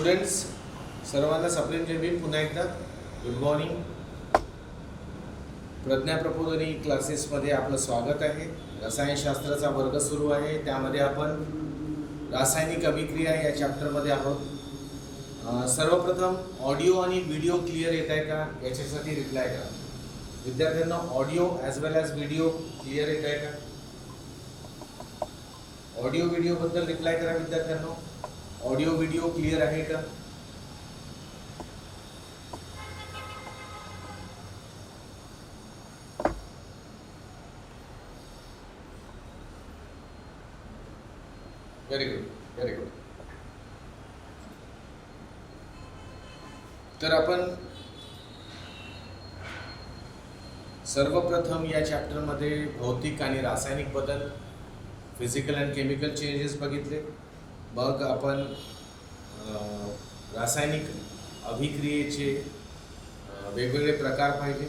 Students, सर्वांना सप्रेम जय भीम. पुन्हा एकदा गुड मॉर्निंग. प्रज्ञा प्रबोधिनी क्लासेसमध्ये आपलं स्वागत आहे. रसायनशास्त्राचा वर्ग सुरू आहे. त्यामध्ये आपण रासायनिक अभिक्रिया या चॅप्टरमध्ये आहोत. सर्वप्रथम ऑडिओ आणि व्हिडिओ क्लिअर येत आहे का याच्यासाठी रिप्लाय करा. विद्यार्थ्यांना ऑडिओ ॲज वेल ॲज व्हिडिओ क्लिअर येत आहे का? ऑडिओ व्हिडिओबद्दल रिप्लाय करा विद्यार्थ्यांना. ऑडिओ व्हिडिओ क्लिअर आहे का? Very good, very good. तर आपण सर्वप्रथम या चॅप्टरमध्ये भौतिक आणि रासायनिक बदल, फिजिकल अँड केमिकल चेंजेस बघितले. मग आपण रासायनिक अभिक्रियेचे वेगवेगळे प्रकार पाहिले.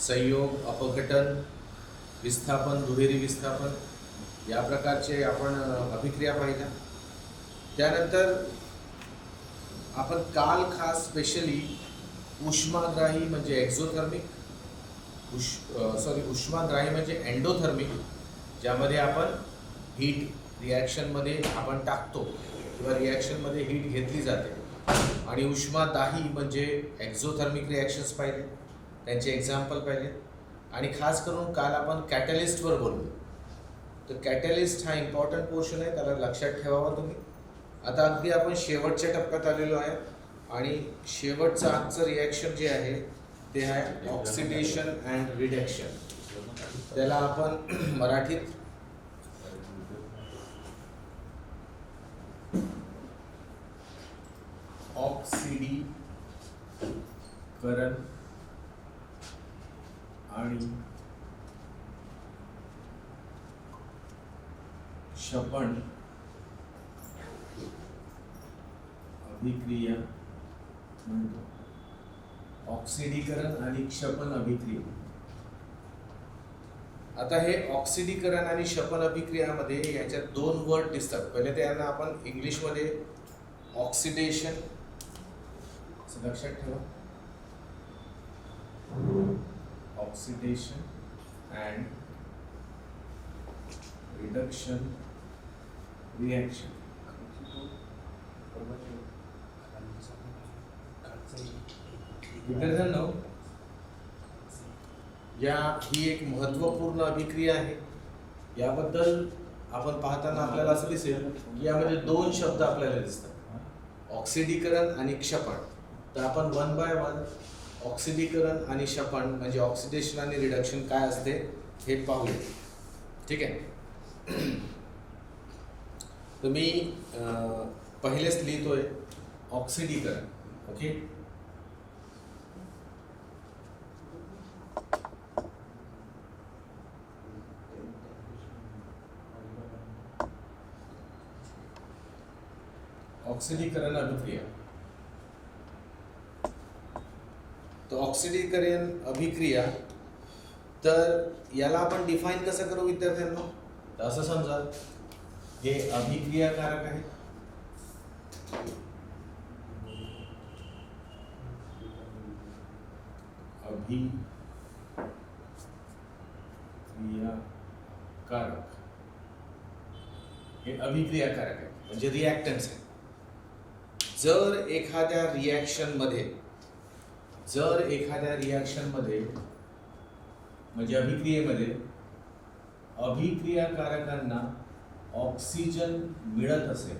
संयोग, अपघटन, विस्थापन, दुहेरी विस्थापन या प्रकारचे आपण अभिक्रिया पाहिल्या. त्यानंतर आपण काल खास स्पेशली उष्माग्राही म्हणजे एक्झोथर्मिक, उष्माग्राही म्हणजे एंडोथर्मिक, ज्यामध्ये आपण हीट रिॲक्शनमध्ये आपण टाकतो किंवा रिॲक्शनमध्ये हीट घेतली जाते, आणि उष्मादाही म्हणजे एक्झोथर्मिक रिॲक्शन्स पाहिले, त्यांचे एक्झाम्पल पाहिले. आणि खास करून काल आपण कॅटलिस्टवर बोललो. तर कॅटलिस्ट हा इम्पॉर्टंट पोर्शन आहे, त्याला लक्षात ठेवावा तुम्ही. आता अगदी आपण शेवटच्या टप्प्यात आलेलो आहे, आणि शेवटचं आजचं रिॲक्शन जे आहे ते आहे ऑक्सिडेशन अँड रिडक्शन. त्याला आपण मराठीत ऑक्सिडीकरण आणि क्षपण अभिक्रिया म्हणतो. ऑक्सिडीकरण आणि क्षपण अभिक्रिया. आता हे ऑक्सिडीकरण आणि क्षपण अभिक्रियामध्ये याच्यात दोन वर्ड दिसतात. पहिले ते यांना आपण इंग्लिशमध्ये ऑक्सिडेशन लक्षात ठेवा, ऑक्सिडेशन अँड रिडक्शन रिॲक्शन. विद्यार्थ्यांनो, ही एक महत्त्वपूर्ण अभिक्रिया आहे. याबद्दल आपण पाहताना आपल्याला असं दिसेल की यामध्ये दोन शब्द आपल्याला दिसतात, ऑक्सिडीकरण आणि क्षपण. तर आपण वन बाय वन ऑक्सिडीकरण आणि क्षपण म्हणजे ऑक्सिडेशन आणि रिडक्शन काय असते हे पाहूया. ठीक आहे. तर मी पहिलेच लिहितोय ऑक्सिडीकरण. ओके. ऑक्सिडीकरण अभिक्रिया. तो ऑक्सिडीकरण अभिक्रिया, तर याला आपण डिफाईन कसं करू विद्यार्थ्यांनो? तर असं समजा हे अभिक्रियाकारक आहे, अभिक्रियाकारक हे अभिक्रियाकारक आहे म्हणजे रिॲक्टन्स आहे. जर एखाद्या रिॲक्शनमध्ये म्हणजे अभिक्रियेमध्ये अभिक्रियाकारकांना ऑक्सिजन मिळत असेल,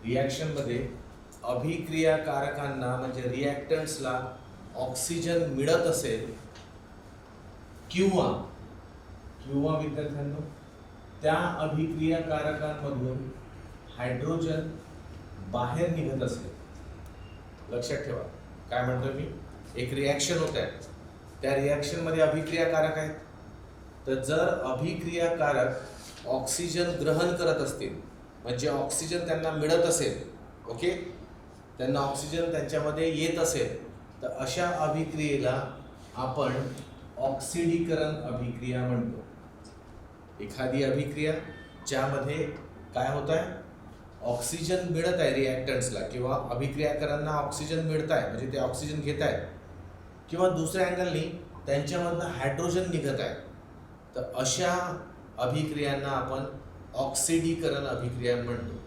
रिॲक्शनमध्ये अभिक्रियाकारकांना म्हणजे रिॲक्टंट्सला ऑक्सिजन मिळत असेल, किंवा विद्यार्थ्यांनो त्या अभिक्रियाकारकांमधून हायड्रोजन बाहेर निघत असेल. लक्षात ठेवा काय म्हणतोय मी. एक रिॲक्शन होत आहे, त्या रिॲक्शनमध्ये अभिक्रियाकारक आहेत. तर जर अभिक्रियाकारक ऑक्सिजन ग्रहण करत असतील म्हणजे ऑक्सिजन त्यांना मिळत असेल, ओके, त्यांना ऑक्सिजन त्यांच्यामध्ये येत असेल, तर अशा अभिक्रियेला आपण ऑक्सिडीकरण अभिक्रिया म्हणतो. एखादी अभिक्रिया ज्यामध्ये काय होत आहे, ऑक्सिजन मिळत आहे रिॲक्टंट्सला किंवा अभिक्रियाकारांना ऑक्सिजन मिळत आहे, म्हणजे ते ऑक्सिजन घेत आहेत, किंवा दुसऱ्या अँगलनी त्यांच्यामधनं हायड्रोजन निघत आहे, तर अशा अभिक्रियांना आपण ऑक्सिडीकरण अभिक्रिया म्हणतो.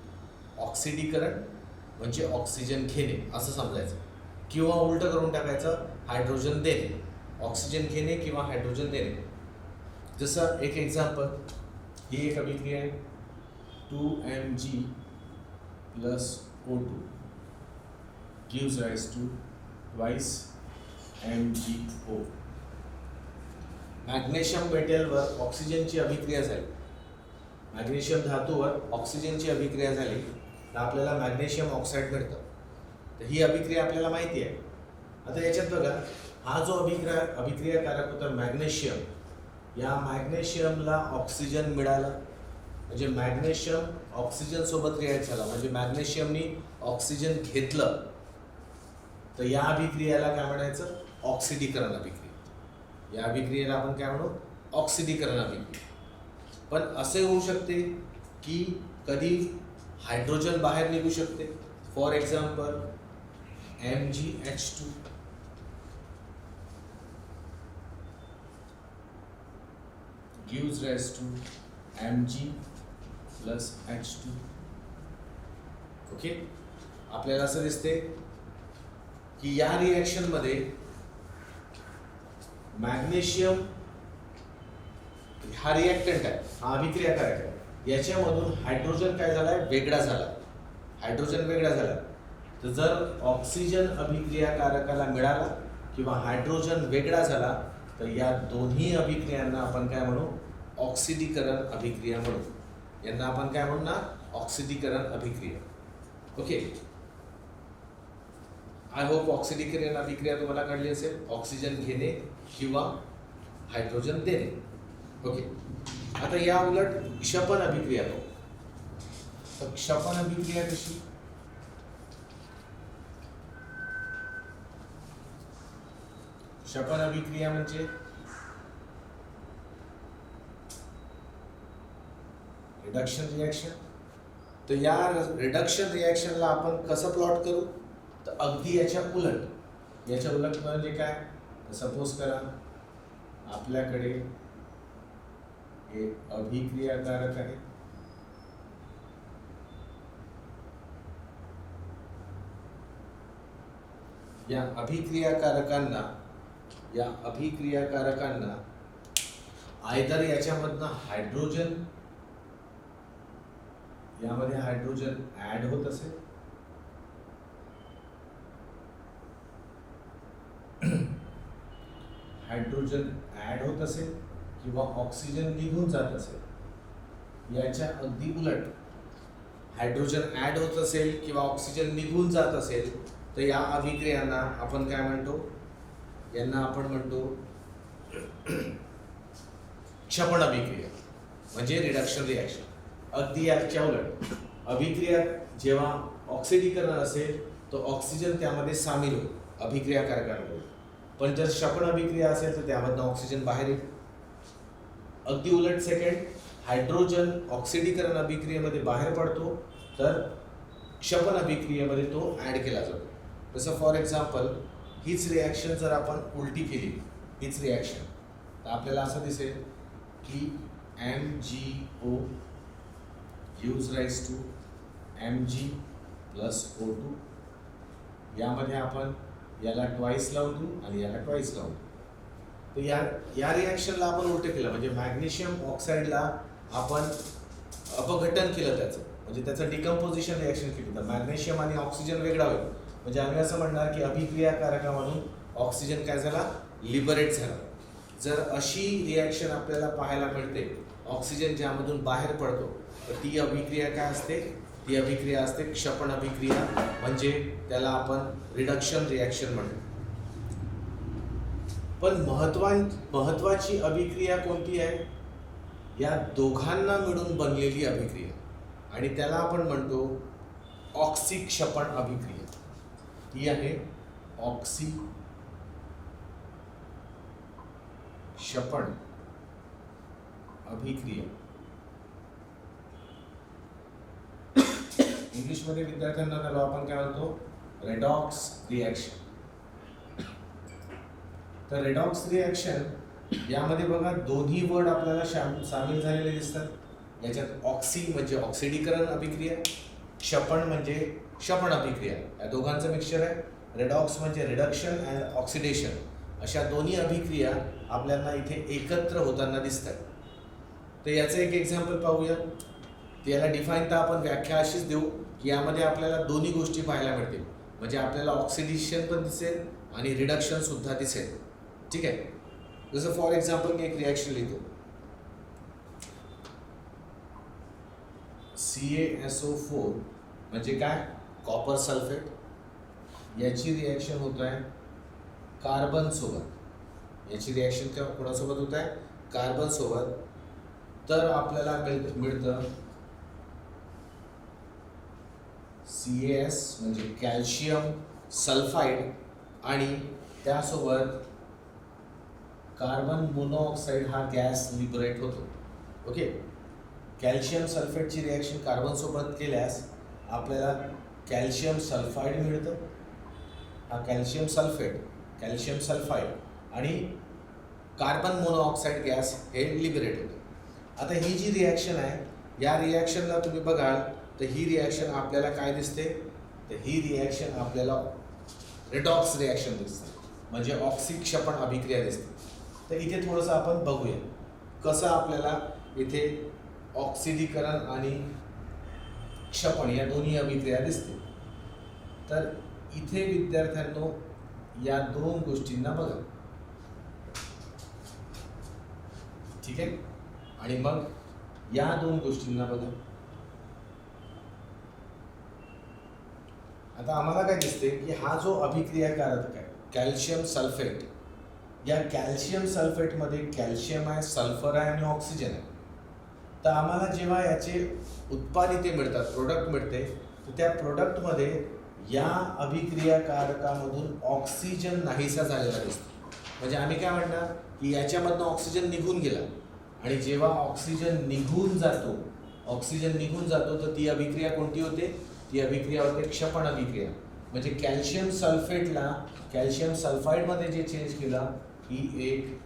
ऑक्सिडीकरण म्हणजे ऑक्सिजन घेणे असं समजायचं, किंवा उलटं करून टाकायचं, हायड्रोजन देणे, ऑक्सिजन घेणे किंवा हायड्रोजन देणे. जसं एक एक्झाम्पल, ही एक अभिक्रिया आहे, 2Mg plus O2 gives rise to twice MgO. Magnesium मेटलवर ऑक्सिजनची अभिक्रिया झाली, मॅग्नेशियम धातूवर ऑक्सिजनची अभिक्रिया झाली तर आपल्याला मॅग्नेशियम ऑक्साईड मिळतं. तर ही अभिक्रिया आपल्याला माहिती आहे. आता याच्यात बघा, हा जो अभिक्रियाकारक होता मॅग्नेशियम, या मॅग्नेशियमला ऑक्सिजन मिळाला, म्हणजे मॅग्नेशियम ऑक्सिजन सोबत रिॲक्ट झाला, म्हणजे मॅग्नेशियमनी ऑक्सिजन घेतलं, तर या अभिक्रियेला काय म्हणायचं, ऑक्सिडीकरण अभिक्रिया. या अभिक्रियेला आपण काय म्हणू, ऑक्सिडीकरण अभिक्रिया. पण असे होऊ शकते की कधी हायड्रोजन बाहेर निघू शकते. For example MgH2 gives rise to Mg plus H2. Okay, आपल्याला असं दिसते की या रिॲक्शन मध्ये मॅग्नेशियम हा रिॲक्टंट आहे, हा अभिक्रियाकारक आहे, याच्यामधून हायड्रोजन काय झालाय, वेगळा झाला, हायड्रोजन वेगळा झाला. तर जर ऑक्सिजन अभिक्रियाकारकाला मिळाला किंवा हायड्रोजन वेगळा झाला, तर या दोन्ही अभिक्रियांना आपण काय म्हणू, ऑक्सिडीकरण अभिक्रिया म्हणू. यांना आपण काय म्हणू ना, ऑक्सिडीकरण अभिक्रिया. ओके, आय होप ऑक्सिडीकरण अभिक्रिया तुम्हाला कळली असेल, ऑक्सिजन घेणे किंवा हायड्रोजन देणे. ओके, आता या उलट क्षपन अभिक्रिया पाहू. तर क्षपन अभिक्रिया कशी, क्षपन अभिक्रिया म्हणजे रिडक्शन रिॲक्शन. तर या रिडक्शन रिॲक्शनला आपण कसं प्लॉट करू, तर अगदी याच्या उलट. याच्या उलट म्हणजे काय, सपोज करा आपल्याकडे हे अभिक्रियाकारक आहे, या अभिक्रियाकारकांना आयदर याच्यामधनं हायड्रोजन, यामध्ये हायड्रोजन ऍड होत असेल, हायड्रोजन ऍड होत असेल किंवा ऑक्सिजन निघून जात असेल. याच्या अगदी उलट, हायड्रोजन ऍड होत असेल किंवा ऑक्सिजन निघून जात असेल, तर या अभिक्रियांना आपण काय म्हणतो, यांना आपण म्हणतो क्षपन अभिक्रिया म्हणजे रिडक्शन रिॲक्शन. अगदी याच्या उलट, अभिक्रिया जेव्हा ऑक्सिडीकरण असेल तर ऑक्सिजन त्यामध्ये सामील होईल अभिक्रियाकारकांमध्ये, पण जर क्षपन अभिक्रिया असेल तर त्यामधनं ऑक्सिजन बाहेर येईल. अगदी उलट सेकंड, हायड्रोजन ऑक्सिडीकरण अभिक्रियेमध्ये बाहेर पडतो, तर क्षपन अभिक्रियेमध्ये तो ॲड केला जातो. जसं फॉर एक्झाम्पल, हीच रिॲक्शन जर आपण उलटी केली, हीच रिॲक्शन, तर आपल्याला असं दिसेल की MgO gives rise to Mg plus O2. यामध्ये आपण याला ट्वाईस लावून देऊ आणि याला ट्वाईस लावून देऊ. तर या रिॲक्शनला आपण उलटं केलं, म्हणजे मॅग्नेशियम ऑक्साईडला आपण अपघटन केलं त्याचं, म्हणजे त्याचं डिकम्पोजिशन रिॲक्शन केली, तर मॅग्नेशियम आणि ऑक्सिजन वेगळा होईल. म्हणजे आम्ही असं म्हणणार की अभिक्रियाकारकामधून ऑक्सिजन काय झाला, लिबरेट झाला. जर अशी रिॲक्शन आपल्याला पाहायला मिळते, ऑक्सिजन ज्यामधून बाहेर पडतो, तर ती अभिक्रिया काय असते, ती अभिक्रिया असते क्षपन अभिक्रिया, म्हणजे त्याला आपण रिडक्शन रिॲक्शन म्हणतो. पण महत्वाची अभिक्रिया कोणती आहे, या दोघांना मिळून बनलेली अभिक्रिया, आणि त्याला आपण म्हणतो ऑक्सिक्षपन अभिक्रिया. ही आहे ऑक्सिक्षपन अभिक्रिया. इंग्लिशमध्ये विद्यार्थ्यांना त्याला आपण काय म्हणतो, रेडॉक्स रिॲक्शन. तर रेडॉक्स रिॲक्शन यामध्ये बघा दोन्ही वर्ड आपल्याला सामील झालेले दिसतात. याच्यात ऑक्सी म्हणजे ऑक्सिडीकरण अभिक्रिया, क्षपण म्हणजे क्षपण अभिक्रिया, या दोघांचं मिक्सचर आहे. रेडॉक्स म्हणजे रिडक्शन अँड ऑक्सिडेशन, अशा दोन्ही अभिक्रिया आपल्याला इथे एकत्र होताना दिसतात. तर याचं एक एक्झाम्पल पाहूया. याला डिफाईन तर आपण व्याख्या अशीच देऊ की यामध्ये आपल्याला दोन्ही गोष्टी पाहायला मिळतील, म्हणजे आपल्याला ऑक्सिडेशन पण दिसेल आणि रिडक्शन सुद्धा दिसेल. ठीक आहे. जसं फॉर एक्झाम्पल मी एक रिॲक्शन लिहितो, CaSO4 म्हणजे काय, कॉपर सल्फेट. याची रिॲक्शन होत आहे कार्बन सोबत. याची रिॲक्शन कोणासोबत होत आहे, कार्बन सोबत. तर आपल्याला मिळतं CaS म्हणजे कॅल्शियम सल्फाईड आणि त्यासोबत कार्बन मोनोऑक्साईड हा गॅस लिबरेट होतो. ओके. कॅल्शियम सल्फेटची रिॲक्शन कार्बन सोबत केल्यास आपल्याला कॅल्शियम सल्फाईड मिळतं. हा कॅल्शियम सल्फाईड आणि कार्बन मोनोऑक्साईड गॅस हे लिबरेट होतं. आता ही जी रिॲक्शन आहे, या रिॲक्शनला तुम्ही बघाल तर ही रिॲक्शन आपल्याला काय दिसते, तर ही रिॲक्शन आपल्याला रेडॉक्स रिॲक्शन दिसते, म्हणजे ऑक्सिक्षपण अभिक्रिया दिसते. तर इथे थोडंसं आपण बघूया कसं आपल्याला इथे ऑक्सिडीकरण आणि क्षपण या दोन्ही अभिक्रिया दिसते. तर इथे विद्यार्थ्यांनो या दोन गोष्टींना बघा. ठीक आहे. आणि मग या दोन गोष्टींना बघा. आता आम्हाला काय दिसते की हा जो अभिक्रियाकारक आहे कॅल्शियम सल्फेट, या कॅल्शियम सल्फेटमध्ये कॅल्शियम आहे, सल्फर आहे आणि ऑक्सिजन आहे. तर आम्हाला जेव्हा याचे उत्पादिते मिळतात, प्रोडक्ट मिळते, तर त्या प्रोडक्टमध्ये या अभिक्रियाकारकामधून ऑक्सिजन नाहीसा झालेला दिसतो. म्हणजे आम्ही काय म्हणणार की याच्यामधनं ऑक्सिजन निघून गेला, आणि जेव्हा ऑक्सिजन निघून जातो तर ती अभिक्रिया कोणती होते, ती अभिक्रिया होते क्षपण अभिक्रिया. म्हणजे कॅल्शियम सल्फेटला कॅल्शियम सल्फाईडमध्ये जे चेंज केलं ही एक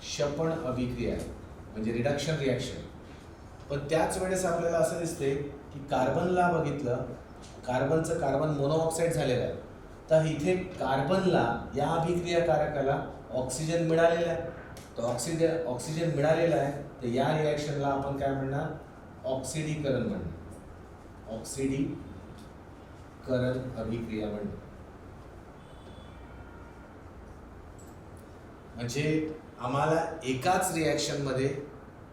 क्षपण अभिक्रिया आहे, म्हणजे रिडक्शन रिॲक्शन. पण त्याच वेळेस आपल्याला असं दिसते की कार्बनला बघितलं, कार्बनचं कार्बन मोनोऑक्साईड झालेलं आहे. तर इथे कार्बनला या अभिक्रियाकारकाला ऑक्सिजन मिळालेला आहे. तर ऑक्सिजन मिळालेला आहे, तर या रिॲक्शनला आपण काय म्हणणार, ऑक्सिडीकरण म्हणणार. ऑक्सिडीकरण अभिक्रिया म्हणणार. म्हणजे आम्हाला एकाच रिॲक्शनमध्ये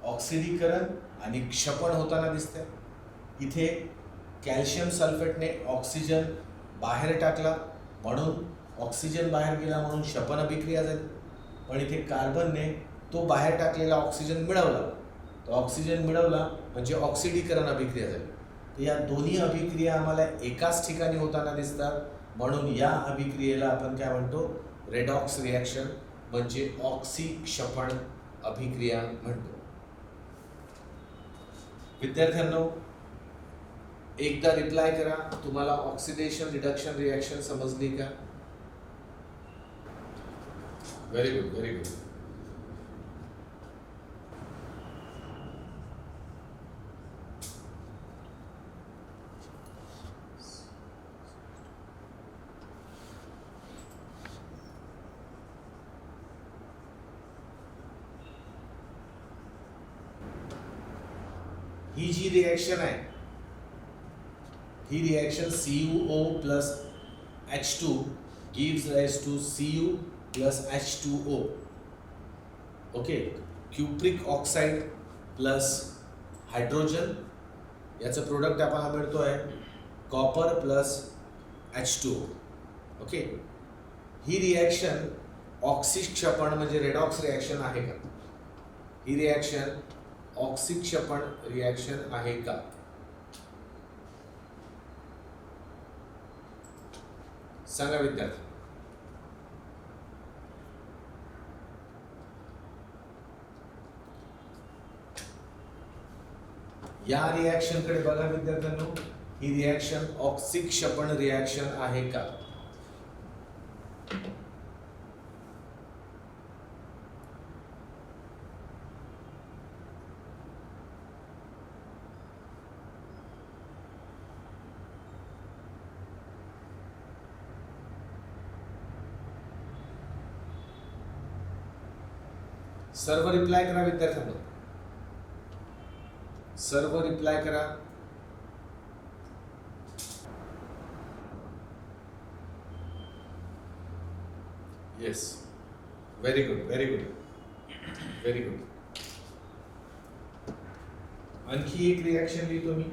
ऑक्सिडीकरण आणि क्षपण होताना दिसते. इथे कॅल्शियम सल्फेटने ऑक्सिजन बाहेर टाकला म्हणून ऑक्सिजन बाहेर गेला म्हणून क्षपण अभिक्रिया झाली. पण इथे कार्बनने तो बाहेर टाकलेला ऑक्सिजन मिळवला, तो ऑक्सिजन मिळवला म्हणजे ऑक्सिडीकरण अभिक्रिया झाली. तर या दोन्ही अभिक्रिया आम्हाला एकाच ठिकाणी होताना दिसतात, म्हणून या अभिक्रियेला आपण काय म्हणतो, रेडॉक्स रिॲक्शन म्हणजे ऑक्सिक्षपण अभिक्रिया म्हणतो. विद्यार्थ्यांनो एकदा रिप्लाय करा, तुम्हाला ऑक्सिडेशन रिडक्शन रिॲक्शन समजली का? Very good, very good. ही जी रिॲक्शन आहे, ही reaction CuO plus H2 gives rise to Cu plus H2O. Okay. Cupric oxide plus hydrogen याचं प्रोडक्ट आपल्याला मिळतो आहे कॉपर प्लस H2O. ओके. ही रिॲक्शन ऑक्सिक्षपण म्हणजे रेडॉक्स रिॲक्शन आहे का? ही रिॲक्शन ऑक्सिक्षपण रिॲक्शन आहे का? सांगा विद्यार्थी. या रिॲक्शनकडे बघा विद्यार्थ्यांनो. ही रिॲक्शन ऑक्सिक्षपण रिॲक्शन आहे का? सर्व रिप्लाय करा विद्यार्थ्यांनो, सर्व रिप्लाय करा. Yes, very good, very good, very good. आणखी एक रिॲक्शन लिहितो मी.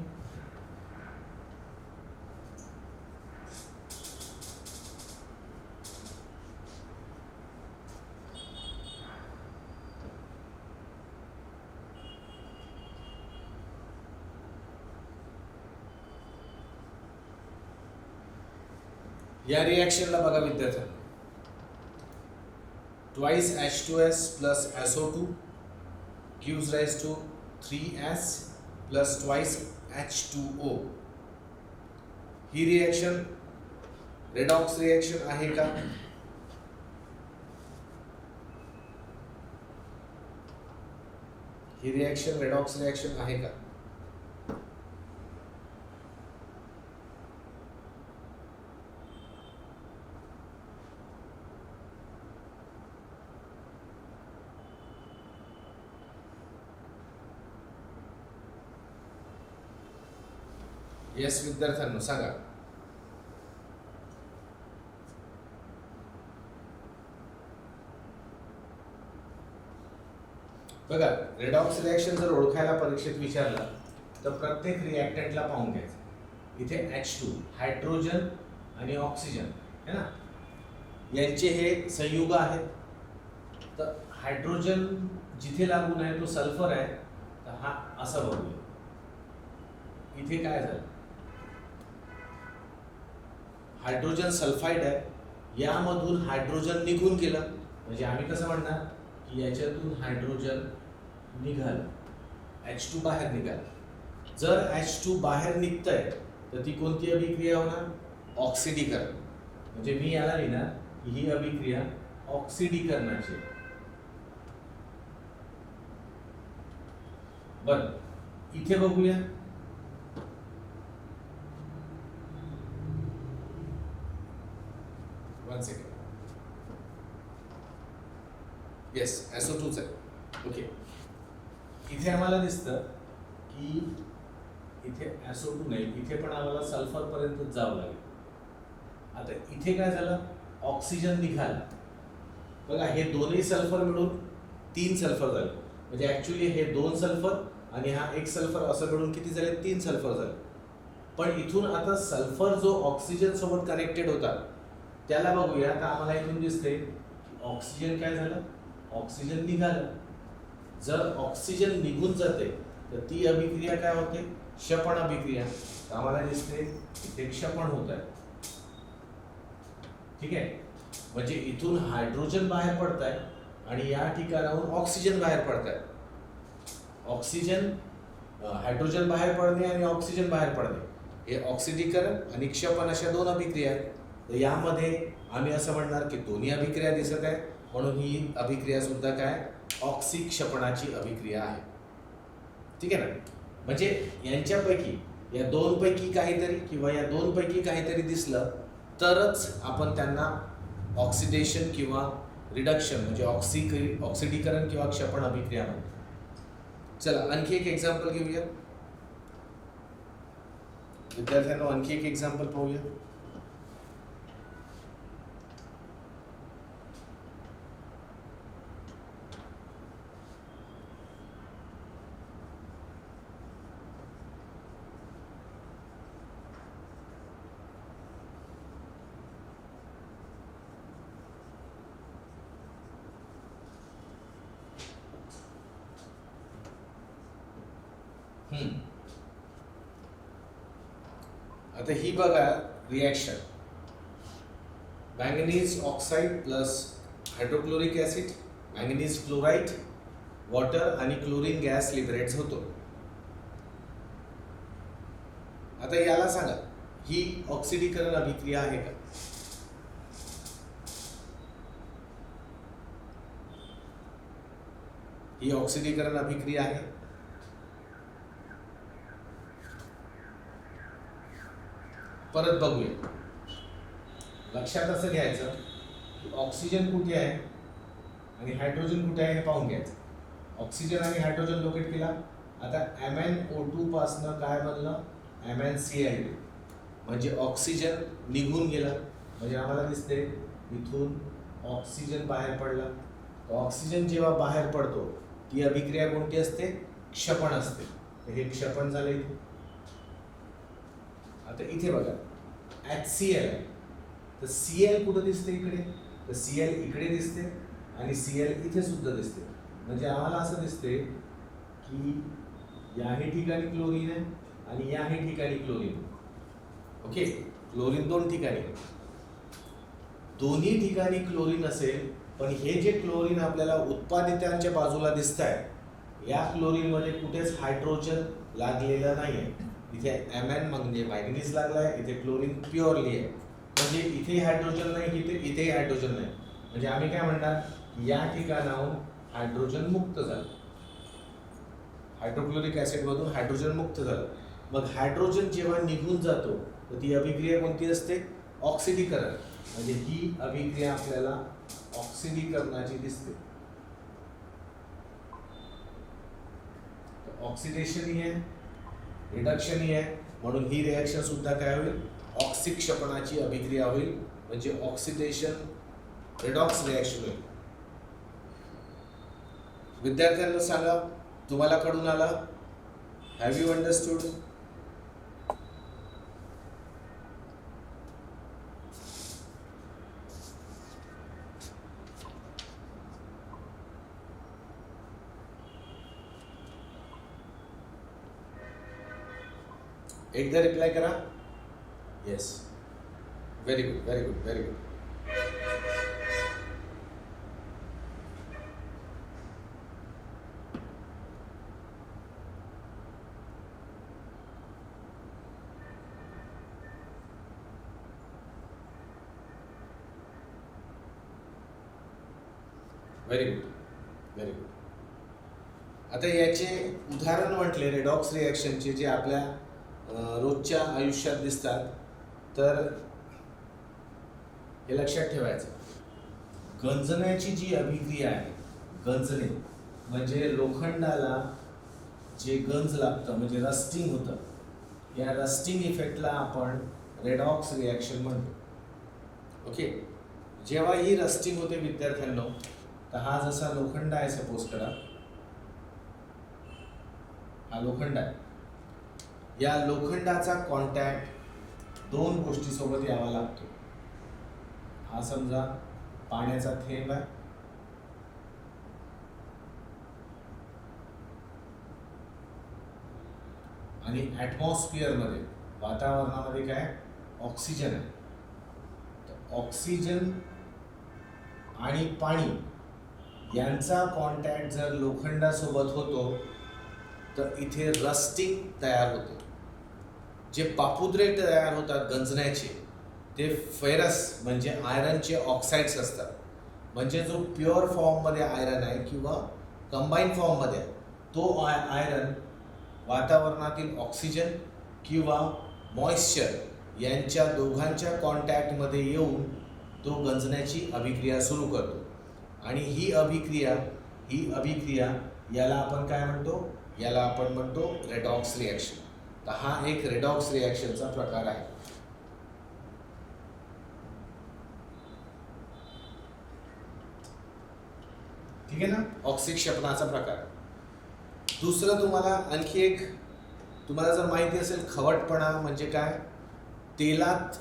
या रिॲक्शनला बघा विद्यार्थ्यांनो, twice H2S plus SO2 gives rise to 3S plus twice H2O. He reaction redox reaction आहे का? ही रिॲक्शन रेडॉक्स रिॲक्शन आहे का? येस विद्यार्थ्यांनो सांगा. बघा, रेडॉक्स रिॲक्शन जर ओळखायला परीक्षेत विचारलं तर प्रत्येक रिॲक्टंटला पाहून घ्यायचं. इथे H2 हायड्रोजन आणि ऑक्सिजन है ना, यांचे हे संयुग आहेत. तर हायड्रोजन जिथे लागून आहे तो सल्फर आहे, तर हा असा बघूया. इथे काय झालं, हायड्रोजन सल्फाइड आहे, यामधून हायड्रोजन निघून गेलं, म्हणजे आम्ही कसं म्हणणार की याच्यातून हायड्रोजन निघालं, H2 बाहेर निघालं. जर H2 बाहेर निघतंय तर ती कोणती अभिक्रिया होणार? ऑक्सिडीकरण. म्हणजे मी याला लिहिणार की ही अभिक्रिया ऑक्सिडीकरणाची. बरं, इथे बघूया. One second. येस, SO2 आहे. ओके, इथे आम्हाला दिसतं की इथे SO2 नाही, इथे पण आम्हाला सल्फर पर्यंत जावं लागेल. आता इथे काय झालं, ऑक्सिजन निघाला. बघा, हे दोन्ही सल्फर मिळून 3 सल्फर झाले. म्हणजे ऍक्च्युली हे 2 सल्फर आणि हा 1 सल्फर असं मिळून किती झाले? 3 सल्फर झाले. पण इथून आता सल्फर जो ऑक्सिजन सोबत कनेक्टेड होता त्याला बघूया. तर आम्हाला इथून दिसते की ऑक्सिजन काय झालं, ऑक्सिजन निघालं. जर ऑक्सिजन निघून जाते तर ती अभिक्रिया काय होते? क्षपण अभिक्रिया. तर आम्हाला दिसते इथे क्षपण होत आहे. ठीक आहे, म्हणजे इथून हायड्रोजन बाहेर पडत आहे आणि या ठिकाणाहून ऑक्सिजन बाहेर पडत आहे. ऑक्सिजन, हायड्रोजन बाहेर पडणे आणि ऑक्सिजन बाहेर पडणे हे ऑक्सिडीकरण आणि क्षपण अशा 2 अभिक्रिया आहेत. तर यामध्ये आम्ही असं म्हणणार की दोन्ही अभिक्रिया दिसत आहे, म्हणून ही अभिक्रिया सुद्धा काय? ऑक्सिक्षपणाची अभिक्रिया आहे. ठीक आहे ना. म्हणजे यांच्यापैकी, या 2 पैकी काहीतरी किंवा या 2 पैकी काहीतरी दिसलं तरच आपण त्यांना ऑक्सिडेशन किंवा रिडक्शन म्हणजे ऑक्सिडीकरण किंवा क्षपण अभिक्रिया म्हणतो. चला आणखी एक एक्झाम्पल घेऊया विद्यार्थ्यांना. आणखी एक एक्झाम्पल पाहूया. आता ही बघा reaction, manganese oxide plus hydrochloric acid, manganese chloride, water आणि क्लोरीन गॅस लिबरेट होतो. आता याला सांगा, ही ऑक्सिडीकरण अभिक्रिया आहे का? ही ऑक्सिडीकरण अभिक्रिया आहे. परत बघूया. लक्षात असं घ्यायचं की ऑक्सिजन कुठे आहे आणि हायड्रोजन कुठे आहे हे पाहून घ्यायचं. ऑक्सिजन आणि हायड्रोजन लोकेट केला. आता MnO2 पासनं काय बनलं? MnCl2. म्हणजे ऑक्सिजन निघून गेला. म्हणजे आम्हाला दिसते इथून ऑक्सिजन बाहेर पडला. ऑक्सिजन जेव्हा बाहेर पडतो ती अभिक्रिया कोणती असते? क्षपण असते. तर हे क्षपण झालं इथे. आता इथे बघा HCl आहे. तर Cl कुठं दिसते? इकडे. तर Cl इकडे दिसते आणि Cl इथे सुद्धा दिसते. म्हणजे आम्हाला असं दिसते की याही ठिकाणी क्लोरीन आहे आणि याही ठिकाणी क्लोरीन. ओके, क्लोरीन दोन ठिकाणी. दोन्ही ठिकाणी क्लोरीन असेल, पण हे जे क्लोरीन आपल्याला उत्पादितांच्या बाजूला दिसत आहे, या क्लोरीनमध्ये कुठेच हायड्रोजन लागलेलं नाही आहे. इथे Mn म्हणजे मॅंगनीज लागला आहे, इथे क्लोरीन प्युअरली आहे. म्हणजे इथे हायड्रोजन नाही, इथे हायड्रोजन नाही. म्हणजे आम्ही काय म्हणणार? या ठिकाणाहून हायड्रोजन मुक्त झालं. हायड्रोक्लोरिक ऍसिडमधून हायड्रोजन मुक्त झालं. मग हायड्रोजन जेव्हा निघून जातो तर ती अभिक्रिया कोणती असते? ऑक्सिडीकरण. म्हणजे ही अभिक्रिया आपल्याला ऑक्सिडीकरणाची दिसते. ऑक्सिडेशन ही आहे, रिडक्शन ही आहे. म्हणून ही रिॲक्शन सुद्धा काय होईल? ऑक्सिक्षपणाची अभिक्रिया होईल. म्हणजे ऑक्सिडेशन रेडॉक्स रिॲक्शन होईल. विद्यार्थ्यांना सांगा, तुम्हाला कडून आला? Have you understood? एकदा रिप्लाय करा. Yes, very good, very good, very good. Very good, very good. आता याचे उदाहरण म्हटले रेडॉक्स रिॲक्शनचे जे आपल्या रोजच्या आयुष्यात दिसतात, तर हे लक्षात ठेवायचं. गंजण्याची जी अभिक्रिया आहे, गंजणे म्हणजे लोखंडाला जे गंज लागतं म्हणजे रस्टिंग होतं, या रस्टिंग इफेक्टला आपण रेडॉक्स रिॲक्शन म्हणतो. ओके, जेव्हा ही रस्टिंग होते विद्यार्थ्यांनो, तर हा जसा लोखंड आहे, सपोज करा हा लोखंड आहे. या लोखंडाचा कॉन्टॅक्ट दोन गोष्टीसोबत यावा लागतो. हा समजा पाण्याचा थेंब आहे आणि ॲटमॉस्फिअरमध्ये वातावरणामध्ये काय? ऑक्सिजन आहे. तर ऑक्सिजन आणि पाणी यांचा कॉन्टॅक्ट जर लोखंडासोबत होतो तर इथे रस्टिंग तयार होते. जे पापुद्रे तयार होतात गंजण्याचे ते फेरस म्हणजे आयरनचे ऑक्साईड्स असतात. म्हणजे जो प्युअर फॉर्ममध्ये आयरन आहे किंवा कंबाईन फॉर्ममध्ये आहे, तो आयरन वातावरणातील ऑक्सिजन किंवा मॉइश्चर यांच्या दोघांच्या कॉन्टॅक्टमध्ये येऊन तो गंजण्याची अभिक्रिया सुरू करतो. आणि ही अभिक्रिया याला आपण काय म्हणतो? याला आपण म्हणतो रेडॉक्स रिॲक्शन. तर हा एक रेडॉक्स रिॲक्शनचा प्रकार आहे. ठीक आहे ना, ऑक्सिक्षपणाचा प्रकार. दुसरं तुम्हाला आणखी एक, तुम्हाला जर माहिती असेल, खवटपणा म्हणजे काय? तेलात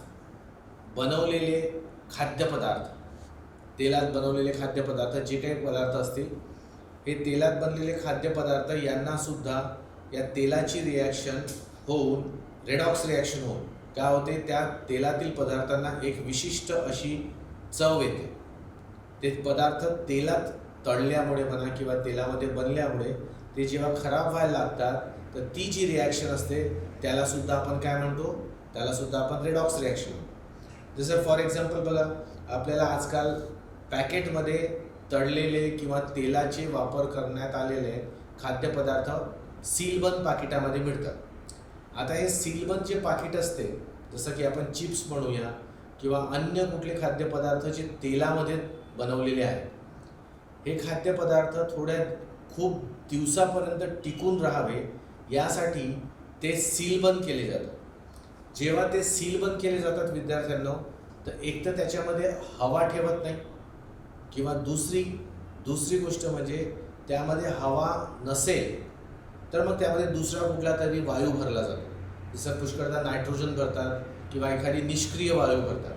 बनवलेले खाद्यपदार्थ, तेलात बनवलेले खाद्यपदार्थ जे काही पदार्थ असतील, हे तेलात बनलेले खाद्यपदार्थ यांना सुद्धा या तेलाची रिॲक्शन होऊन रेडॉक्स रिॲक्शन होऊन काय होते? त्या तेलातील पदार्थांना एक विशिष्ट अशी चव येते. ते पदार्थ तेलात तळल्यामुळे म्हणा किंवा तेलामध्ये बनल्यामुळे ते जेव्हा खराब व्हायला लागतात तर ती जी रिॲक्शन असते त्याला सुद्धा आपण काय म्हणतो, त्याला सुद्धा आपण रेडॉक्स रिॲक्शन म्हणतो. जसं फॉर एक्झाम्पल बघा, आपल्याला आजकाल पॅकेटमध्ये तळलेले किंवा तेलाचे वापर करण्यात आलेले खाद्यपदार्थ सीलबंद पाकिटामध्ये मिळतात. आता हे सीलबंद जे पाकिट असते, जसं की आपण चिप्स म्हणूया किंवा अन्य कुठले खाद्यपदार्थ जे तेलामध्ये बनवलेले आहेत, हे खाद्यपदार्थ खूप दिवसापर्यंत टिकून राहावे यासाठी ते सीलबंद केले जातात. जेव्हा ते सीलबंद केले जातात विद्यार्थ्यांना, तर एक तर त्याच्यामध्ये हवा ठेवत नाही किंवा दुसरी गोष्ट म्हणजे त्यामध्ये हवा नसेल तर मग त्यामध्ये दुसरा कुठला तरी वायू भरला जातो. जसं पुष्कळदा नायट्रोजन भरतात किंवा एखादी निष्क्रिय वायू भरतात.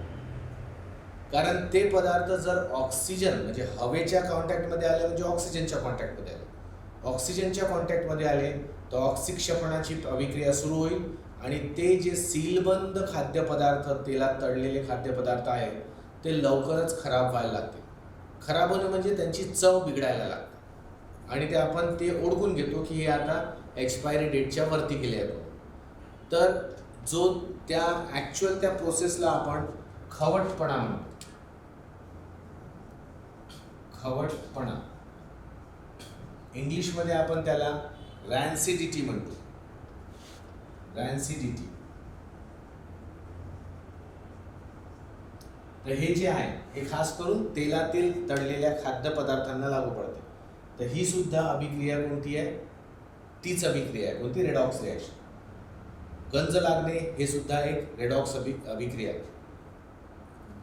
कारण ते पदार्थ जर ऑक्सिजन म्हणजे हवेच्या कॉन्टॅक्टमध्ये आले म्हणजे ऑक्सिजनच्या कॉन्टॅक्टमध्ये आले, ऑक्सिजनच्या कॉन्टॅक्टमध्ये आले तर ऑक्सिक्षपणाची अभिक्रिया सुरू होईल आणि ते जे सीलबंद खाद्यपदार्थ, तेलात तळलेले खाद्यपदार्थ आहेत, ते लवकरच खराब व्हायला लागते. खराब होणं म्हणजे त्यांची चव बिघडायला लागते आणि ते आपण ते ओळखून घेतो की हे आता एक्सपायरी डेटच्या वरती गेले आहेत. तर जो त्या ॲक्च्युअल त्या प्रोसेसला आपण खवटपणा म्हणतो. खवटपणा इंग्लिशमध्ये आपण त्याला रॅन्सिडिटी म्हणतो. रॅन्सिडिटी. तर हे जे आहे हे खास करून तेलातील तळलेल्या खाद्यपदार्थांना लागू पडते. तर ही सुद्धा अभिक्रिया कोणती आहे? तीच अभिक्रिया आहे. कोणती? Redox reaction. गंज लागणे हे सुद्धा एक रेडॉक्स अभिक्रिया आहे.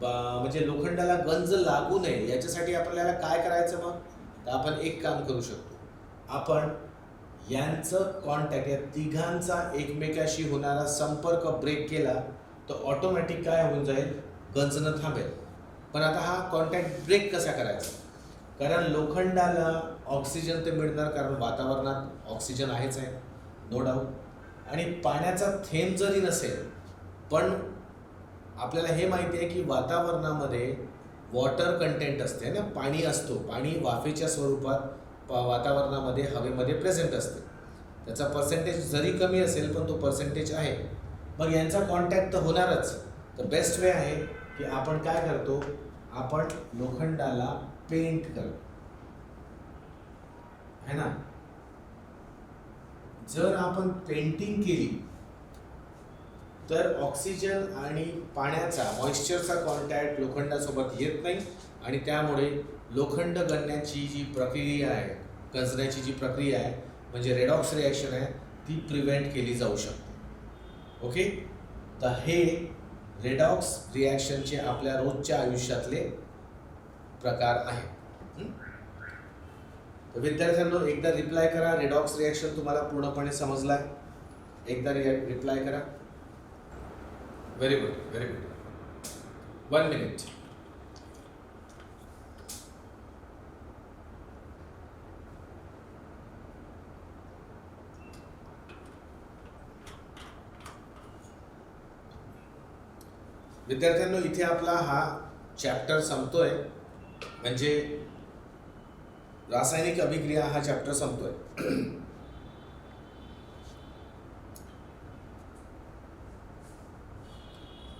म्हणजे लोखंडाला गंज लागू नये याच्यासाठी आपल्याला काय करायचं मग? तर आपण एक काम करू शकतो. आपण यांचं कॉन्टॅक्ट, या तिघांचा एकमेकाशी होणारा संपर्क ब्रेक केला तर ऑटोमॅटिक काय होऊन जाईल? गंजणं थांबेल. पण आता हा कॉन्टॅक्ट ब्रेक कसा करायचा? कारण लोखंडाला ऑक्सिजन ते मिळणार, कारण वातावरणात ऑक्सिजन आहेच आहे, नो डाऊट. आणि पाण्याचा थेंब जरी नसेल पण आपल्याला हे माहिती आहे की वातावरणामध्ये वॉटर कंटेंट असते ना, पाणी असतो. पाणी वाफेच्या स्वरूपात वातावरणामध्ये, हवेमध्ये प्रेझेंट असते. त्याचा पर्सेंटेज जरी कमी असेल पण तो पर्सेंटेज आहे. मग यांचा कॉन्टॅक्ट तर होणारच. तर बेस्ट वे आहे की आपण काय करतो, आपण लोखंडाला पेंट करतो, है ना. जर आपण पेंटिंग केली तर ऑक्सिजन आणि पाण्याचा, मॉइश्चरचा कॉन्टॅक्ट लोखंडासोबत येत नाही आणि त्यामुळे लोखंड गळण्याची जी प्रक्रिया आहे, गंजण्याची जी प्रक्रिया आहे म्हणजे रेडॉक्स रिॲक्शन आहे, ती प्रिव्हेंट केली जाऊ शकते. ओके. तर हे रेडॉक्स रिॲक्शनचे आपल्या रोजच्या आयुष्यातले प्रकार आहेत. तर विद्यार्थ्यांनो एकदा रिप्लाय करा, रेडॉक्स रिॲक्शन तुम्हाला पूर्णपणे समजलाय? एकदा रिप्लाय करा. Very good, very good. 1 minute. विद्यार्थ्यांनो इथे आपला हा चॅप्टर संपतोय, म्हणजे रासायनिक अभिक्रिया हा चॅप्टर संपतोय.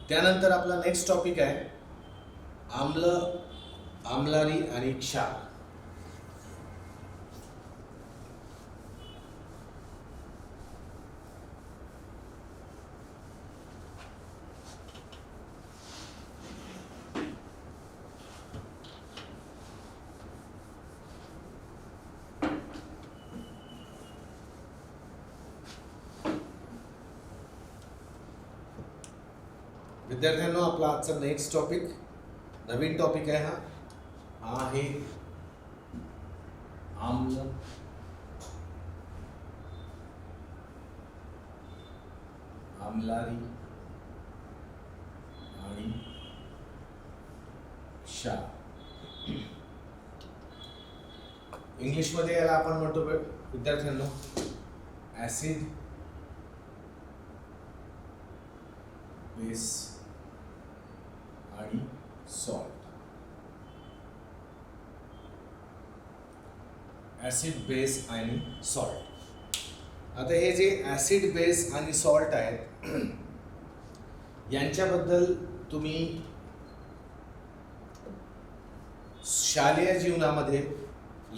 त्यानंतर आपला नेक्स्ट टॉपिक आहे आम्ल, आम्लारी आणि क्षार. विद्यार्थ्यांनो आपला आजचा नेक्स्ट टॉपिक, नवीन टॉपिक आहे हा आहे आम्ल, आम्लारी आणि क्षार. इंग्लिशमध्ये याला आपण म्हणतो विद्यार्थ्यांनो ऍसिड, बेस आणि सॉल्ट. ऍसिड, बेस आणि सॉल्ट. आता हे जे ॲसिड बेस आणि सॉल्ट आहेत यांच्याबद्दल तुम्ही शालेय जीवनामध्ये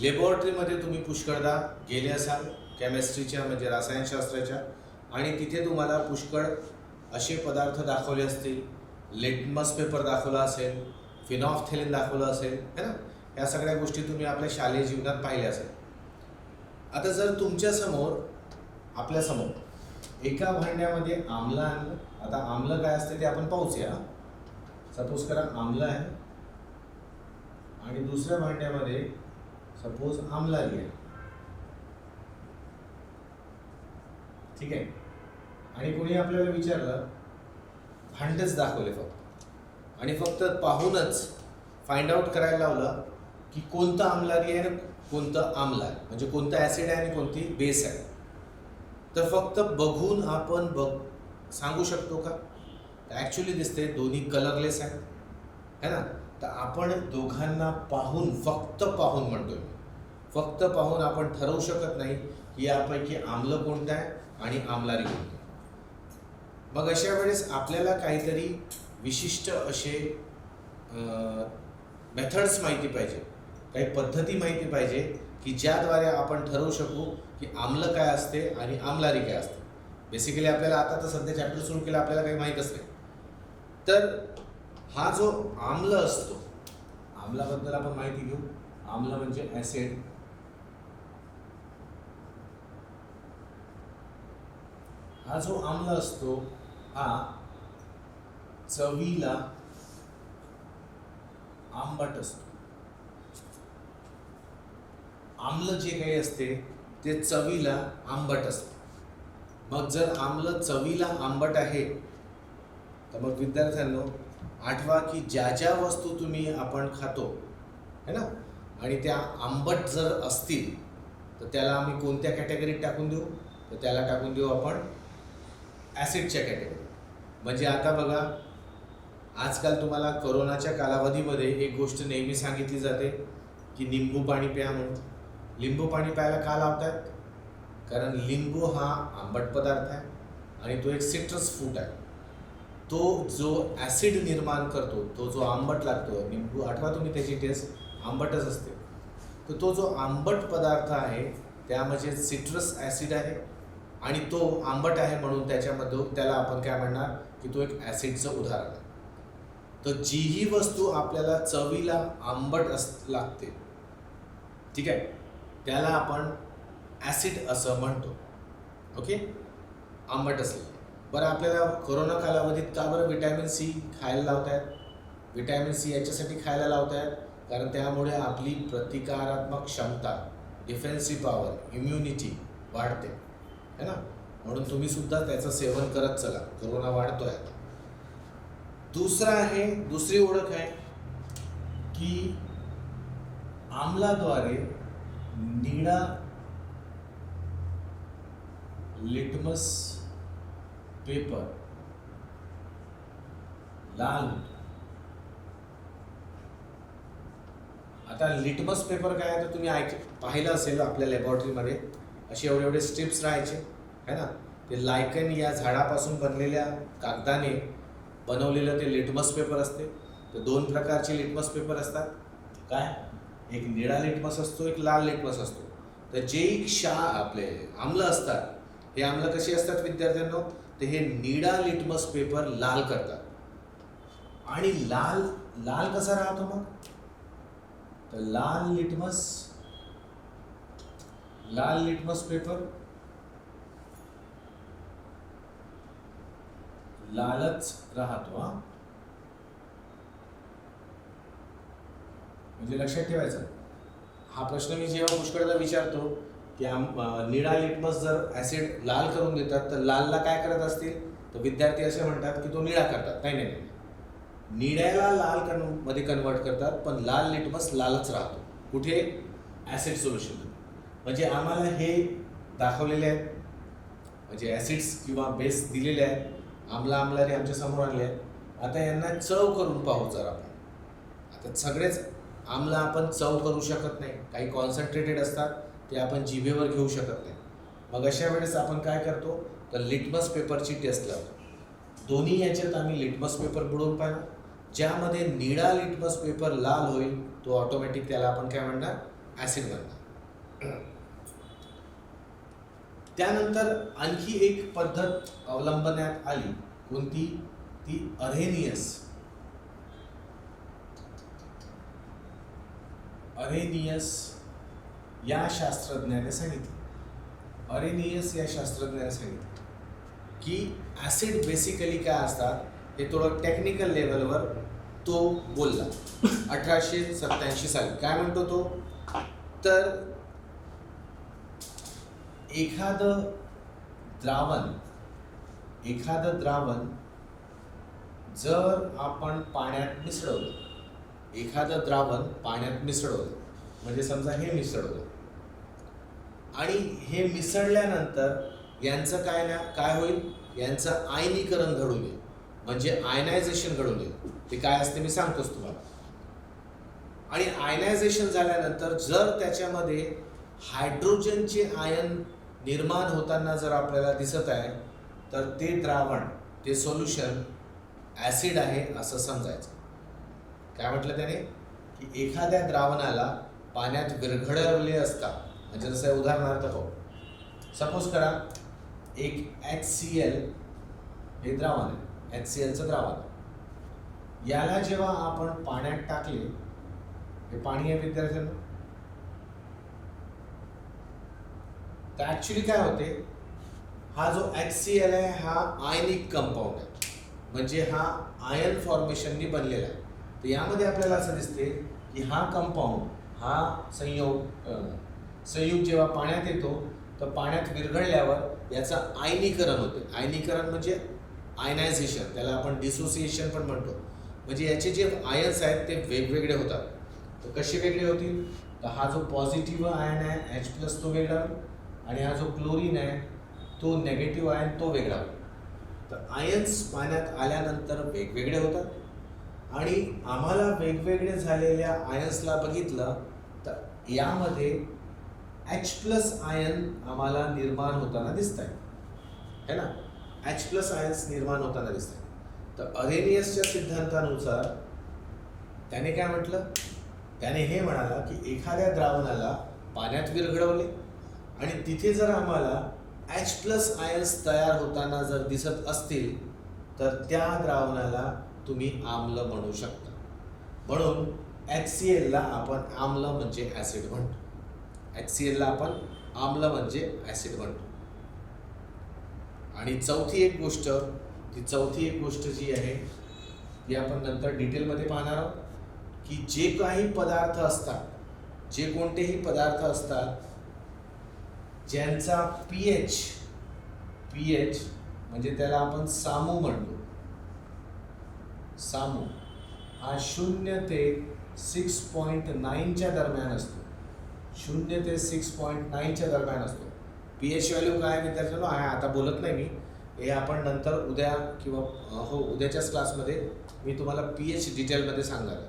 लॅबोरेटरीमध्ये तुम्ही पुष्कळदा गेले असाल, केमिस्ट्रीच्या म्हणजे रसायनशास्त्राच्या, आणि तिथे तुम्हाला पुष्कळ असे पदार्थ दाखवले असतील, लिटमस पेपर दाखवला असेल, फिनॉल्फ्थेलिन दाखवलं असेल, है ना. या सगळ्या गोष्टी तुम्ही आपल्या शालेय जीवनात पाहिल्या असेल. आता जर तुमच्यासमोर आपल्यासमोर एका भांड्यामध्ये आम्ल आणलं. आता आम्ल काय असते ते आपण पाहूया. सपोज करा आम्ल आहे आणि दुसऱ्या भांड्यामध्ये सपोज आम्लारी आहे, ठीक आहे. आणि कोणी आपल्याला विचारलं, भांडच दाखवले फक्त, आणि फक्त पाहूनच फाइंड आउट करायला लावलं की कोणतं आम्लारी आहे आणि कोणतं आम्ल आहे, म्हणजे कोणतं ॲसिड आहे आणि कोणती बेस आहे. तर फक्त बघून आपण सांगू शकतो का? ॲक्च्युली दिसते दोन्ही कलरलेस आहेत, है ना. तर आपण दोघांना पाहून, फक्त पाहून म्हणतोय, फक्त पाहून आपण ठरवू शकत नाही की यापैकी आम्ल कोणतं आहे आणि आम्लारी कोणतं आहे. मग अशा वेळेस आपल्याला काहीतरी विशिष्ट असे मेथड्स माहिती पाहिजे, काही पद्धती माहिती पाहिजे की ज्याद्वारे आपण ठरवू शकू की आम्ल काय असते आणि आम्लारी काय असते. बेसिकली आपल्याला आता तर सध्या चॅप्टर सुरू केला, आपल्याला काही माहीतच नाही. तर हा जो आम्ल असतो, आम्लाबद्दल आपण माहिती घेऊ. आम्ल म्हणजे ॲसिड. हा जो आम्ल असतो हा चवीला आंबट असतो. आम्ल जे काही असते ते चवीला आंबट असते. मग जर आम्ल चवीला आंबट आहे तर मग विद्यार्थ्यांनो आठवा की ज्या ज्या वस्तू आपण खातो, है ना, आणि त्या आंबट जर असतील तर त्याला आम्ही कोणत्या कॅटेगरीत टाकून देऊ? तर त्याला टाकून देऊ आपण ॲसिडच्या कॅटेगरी. म्हणजे आता बघा, आजकाल तुम्हाला कोरोनाच्या कालावधीमध्ये एक गोष्ट नेहमी सांगितली जाते की लिंबू पाणी प्या म्हणून. लिंबू पाणी प्यायला का लावतात? कारण लिंबू हा आंबट पदार्थ आहे आणि तो एक सिट्रस फ्रूट आहे. तो जो ॲसिड निर्माण करतो, तो जो आंबट लागतो, लिंबू आठवा तुम्ही त्याची टेस्ट आंबटच असते. तर तो जो आंबट पदार्थ आहे त्यामध्ये सिट्रस ॲसिड आहे आणि तो आंबट आहे म्हणून त्याच्यामध्ये त्याला आपण काय म्हणणार की तो एक ॲसिडचं उदाहरण आहे. तर जीही वस्तू आपल्याला चवीला आंबट लागते, ठीक आहे, त्याला आपण ॲसिड असं म्हणतो. ओके, आंबट असले. बरं, आपल्याला कोरोना कालावधीत का बरं विटॅमिन सी खायला लावत आहेत? विटॅमिन सी याच्यासाठी खायला लावत आहेत कारण त्यामुळे आपली प्रतिकारात्मक क्षमता, डिफेन्सिव्ह पॉवर, इम्युनिटी वाढते, है ना. म्हणून तुम्ही सुद्धा त्याचं सेवन करत चला, कोरोना वाढतोय. दुसरी ओळख आहे की आम्लाद्वारे निळा लिटमस पेपर लाल. आता लिटमस पेपर काय आहे तर तुम्ही पाहिलं असेल आपल्या लॅबोरेटरीमध्ये असे एवढे स्ट्रिप्स राहायचे, है ना. ते लायकन या झाडापासून बनलेल्या कागदाने बनवलेलं ते लिटमस पेपर असते. तर दोन प्रकारचे लिटमस पेपर असतात. काय? एक निळा लिटमस असतो, एक लाल लिटमस असतो. तर जे आपले आम्ल असतात, हे आम्ल कसे असतात विद्यार्थ्यांनो? तर हे निळा लिटमस पेपर लाल करतात. आणि लाल कसा राहतो मग? तर लाल लिटमस पेपर लालच राहतो. म्हणजे लक्षात ठेवायचं, हा प्रश्न मी जेव्हा पुष्कळदा विचारतो की निळा लिटमस जर ॲसिड लाल करून देतात तर लालला काय करत असतील? तर विद्यार्थी असे म्हणतात की तो निळा करतात. नाही, निळ्याला लाल मध्ये कन्वर्ट करतात, पण लाल लिटमस लालच राहतो. कुठे? Acid solution. म्हणजे आम्हाला हे दाखवलेले आहेत, म्हणजे ॲसिड्स किंवा बेस दिलेले आहेत, आम्लारी आमच्या समोर आणले आहेत. आता यांना चव करून पाहू जर आपण. आता सगळेच आम्ल आपण चव करू शकत नाही, काही कॉन्सन्ट्रेटेड असतात ते आपण जिभेवर घेऊ शकत नाही. मग अशा वेळेस आपण काय करतो, तर लिटमस पेपरची टेस्ट लावतो. दोन्ही याच्यात आम्ही लिटमस पेपर बुडवून पाहिला. ज्यामध्ये निळा लिटमस पेपर लाल होईल तो ऑटोमॅटिक त्याला आपण काय म्हणणार, ॲसिड म्हणणार. त्यानंतर आणखी एक पद्धत अवलंबण्यात आली. कोणती? ती अरेनियस या शास्त्रज्ञाने सांगितलं. अरेनियस या शास्त्रज्ञाने सांगितलं की ॲसिड बेसिकली काय असतात हे थोडं टेक्निकल लेवलवर तो बोलला 1887 साली. काय म्हणतो तो, तर एखादं द्रावण जर आपण पाण्यात मिसळवलं, म्हणजे समजा हे मिसळवलं आणि हे मिसळल्यानंतर यांचं काय होईल, यांचं आयनीकरण घडून येईल, म्हणजे आयनायझेशन घडून येईल. ते काय असते मी सांगतोच तुम्हाला. आणि आयनायझेशन झाल्यानंतर जर त्याच्यामध्ये हायड्रोजनचे आयन निर्माण होताना जर आपल्याला दिसत आहे, तर ते द्रावण, ते सोल्युशन ॲसिड आहे असं समजायचं. काय म्हटलं त्याने, की एखाद्या द्रावणाला पाण्यात विरघळवले असता, म्हणजे जसं उदाहरणार्थ पाहू, सपोज करा एक HCl हे द्रावण आहे, HClचं द्रावण. याला जेव्हा आपण पाण्यात टाकले, हे पाणी आहे विद्यार्थ्यांना, तर ॲक्च्युली काय होते, हा जो HCl आहे हा आयनिक कंपाऊंड आहे, म्हणजे हा आयन फॉर्मेशननी बनलेला आहे. तर यामध्ये आपल्याला असं दिसते की हा कंपाऊंड, हा संयुग जेव्हा पाण्यात येतो तर पाण्यात विरघळल्यावर याचं आयनीकरण होते. आयनीकरण म्हणजे आयनायझेशन, त्याला आपण डिसोसिएशन पण म्हणतो. म्हणजे याचे जे आयन्स आहेत ते वेगवेगळे होतात. तर कसे वेगळे होतील, तर हा जो पॉझिटिव्ह आयन आहे H+ तो वेगळा, आणि हा जो क्लोरीन आहे तो नेगेटिव्ह आयन तो वेगळा. तर आयन्स पाण्यात आल्यानंतर वेगवेगळे होतात, आणि आम्हाला वेगवेगळे झालेल्या आयन्सला बघितलं तर यामध्ये H+ आयन आम्हाला निर्माण होताना दिसत आहे ना, H+ आयन्स निर्माण होताना दिसत आहे. तर अरेनियसच्या सिद्धांतानुसार त्याने काय म्हटलं, त्याने हे म्हणाला की एखाद्या द्रावणाला पाण्यात विरघळवले आणि तिथे जर आम्हाला H+ आयन्स तयार होताना जर दिसत असतील तर त्या द्रावणाला तुम्ही आम्ल म्हणू शकता. म्हणून HCl ला आपण आम्ल म्हणजे ॲसिड म्हणतो. HCl ला आपण आम्ल म्हणजे ॲसिड म्हणतो. आणि चौथी एक गोष्ट जी आहे ती आपण नंतर डिटेलमध्ये पाहणार आहोत, की जे काही पदार्थ असतात, जे कोणतेही पदार्थ असतात ज्यांचा pH म्हणजे त्याला आपण सामू म्हणतो. सामू हा 0 ते 6.9च्या दरम्यान असतो. 0 ते 6.9च्या दरम्यान असतो. pH व्हॅल्यू काय विद्यार्थ्यांनो आहे आता बोलत नाही मी, हे आपण नंतर उद्या किंवा उद्याच्याच क्लासमध्ये मी तुम्हाला pH डिटेलमध्ये सांगणार आहे.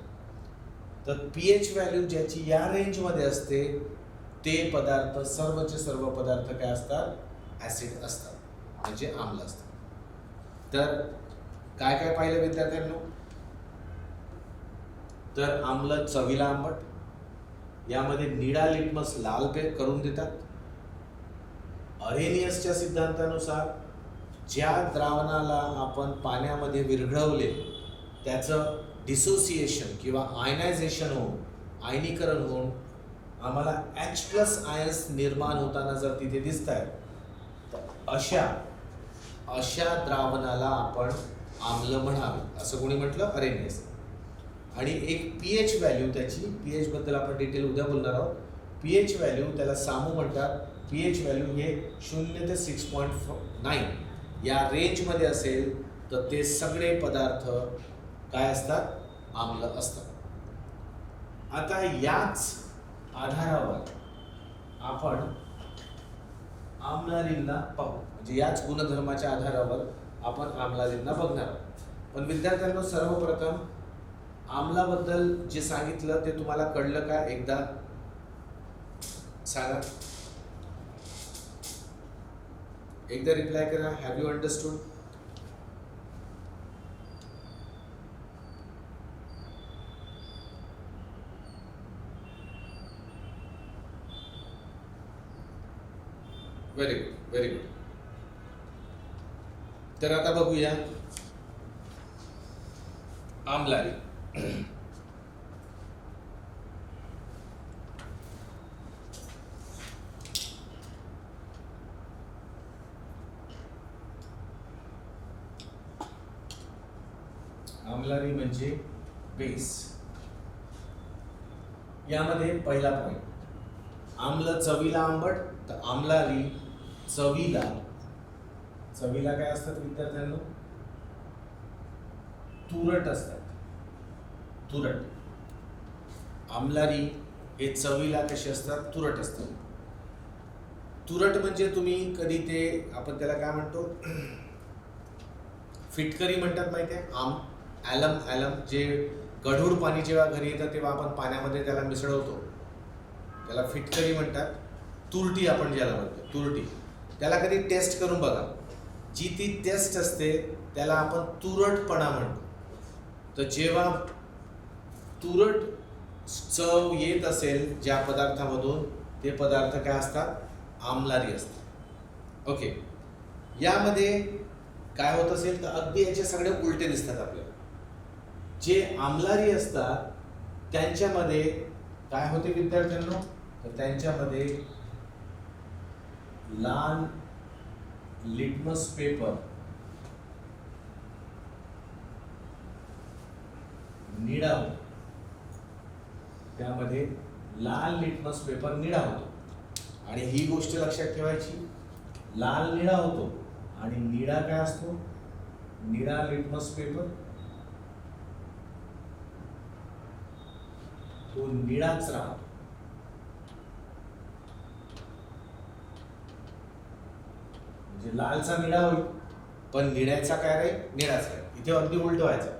तर pH व्हॅल्यू ज्याची या रेंजमध्ये असते ते पदार्थ, सर्वचे सर्व पदार्थ काय असतात, ॲसिड असतात, म्हणजे आम्ल असतात. तर काय काय पाहिलं विद्यार्थ्यांनो, तर आम्ल चवीला आंबट, यामध्ये निळा लिटमस लाल करून देतात. अरेनियसच्या सिद्धांतानुसार ज्या द्रावणाला आपण पाण्यामध्ये विरघळवले त्याचं डिसोसिएशन किंवा आयनायझेशन होऊन, आयनीकरण होऊन आम्हाला H+ आयन्स निर्माण होताना जर तिथे दिसत आहेत, तर अशा द्रावणाला आपण आम्ल म्हणावे असं कोणी म्हटलं, अरेनियस. आणि एक pH व्हॅल्यू, त्याची pH बद्दल आपण डिटेल उद्या बोलणार आहोत. pH व्हॅल्यू त्याला सामू म्हणतात. pH व्हॅल्यू हे 0 ते 6.9 या रेंजमध्ये असेल तर ते सगळे पदार्थ काय असतात, आम्ल असतात. आता याच आधारावर आपण आम्लारींना पाहू, म्हणजे याच गुणधर्माच्या आधारावर आपण आम्लारींना बघणार आहोत. पण विद्यार्थ्यांना सर्वप्रथम आम्लाबद्दल जे सांगितलं ते तुम्हाला कळलं का, एकदा सांगा. एकदा रिप्लाय करा, have you understood? Very good, very good. तर आता बघूया आमलारी. आमलारी म्हणजे बेस. यामध्ये पहिला पॉइंट, आम्ल चवीला आंबट, तर आमलारी चवीला काय असतात विद्यार्थ्यांनो? तुरट असतात. तुरट. आमलारी हे चवीला कसे असतात? तुरट असतात. तुरट म्हणजे तुम्ही कधी ते, आपण त्याला काय म्हणतो, फिटकरी म्हणतात माहिती आहे? ॲलम जे गढूळ पाणी जेव्हा घरी येतं तेव्हा आपण पाण्यामध्ये त्याला मिसळवतो, त्याला फिटकरी म्हणतात. तुरटी आपण ज्याला म्हणतो, तुरटी, त्याला कधी टेस्ट करून बघा. जी ती टेस्ट असते त्याला आपण तुरटपणा म्हणतो. तर जेव्हा तुरट चव येत असेल ज्या पदार्थामधून, ते पदार्थ काय असतात? आमलारी असतात. ओके. यामध्ये काय होत असेल तर अगदी याचे सगळे उलटे दिसतात आपल्याला. जे आमलारी असतात त्यांच्यामध्ये काय होते विद्यार्थ्यांनो? तर त्यांच्यामध्ये लाल लिटमस पेपर, निळा होतो. त्यामध्ये लाल लिटमस पेपर निळा होतो. आणि ही गोष्ट लक्षात ठेवायची, लाल निळा होतो आणि निळा काय असतो? निळा लिटमस पेपर तो निळाच राहतो. म्हणजे लालचा निळा होईल, पण निळ्याचा काय राहील? निळाच राहील. इथे अगदी उलट व्हायचं.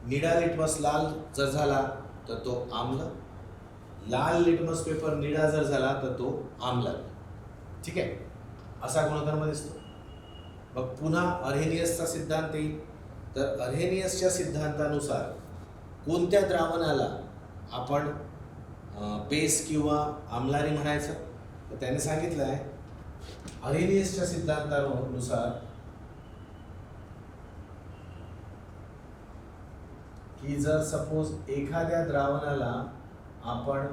निळा लिटमस लाल जर झाला तर तो आम्ल, लाल लिटमस पेपर निळा जर झाला तर तो आम्लारी. ठीक आहे, असा गुणधर्म दिसतो. मग पुन्हा अर्हेनियसचा सिद्धांत येईल. तर अर्हेनियसच्या सिद्धांतानुसार कोणत्या द्रावणाला आपण बेस किंवा आमलारी म्हणायचं? तर त्याने सांगितलं आहे अर्हेनियसच्या सिद्धांतानुसार की जर सपोज एखाद्या द्रावणाला आपण